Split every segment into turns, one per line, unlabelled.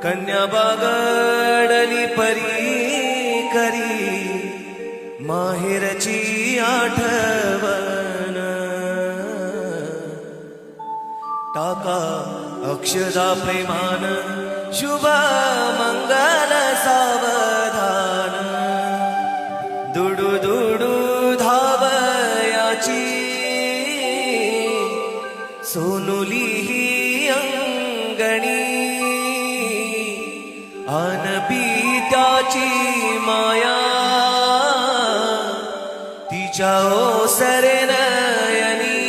कन्या बागडली परी करी माहेरची आठवण टाका अक्षदा प्रेमान शुभ मंगल सावधान दुडू दुडू धावयाची सोनुली ही अंगणी अनपित्याची माया तिच्या ओसरे नयनी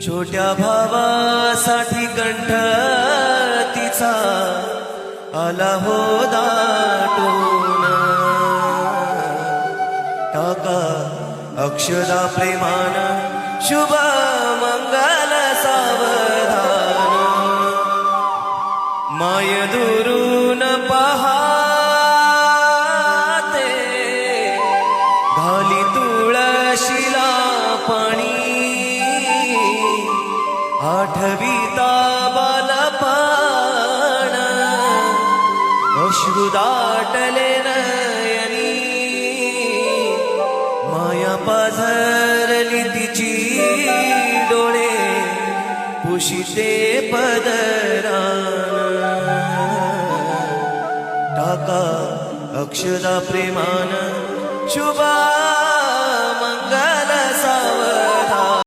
छोट्या भावासाठी कंठ तिचा आला हो दाटून टाका अक्षदा प्रेमान शुभ मंगल सावधान माय दुरून पहाते घाली तुळशीला पाणी आठविता बालपण अश्रू दाटले नयनी माया पाझरली तिची डोळे पुशिते पदरान टाका अक्षदा प्रेमान शुभा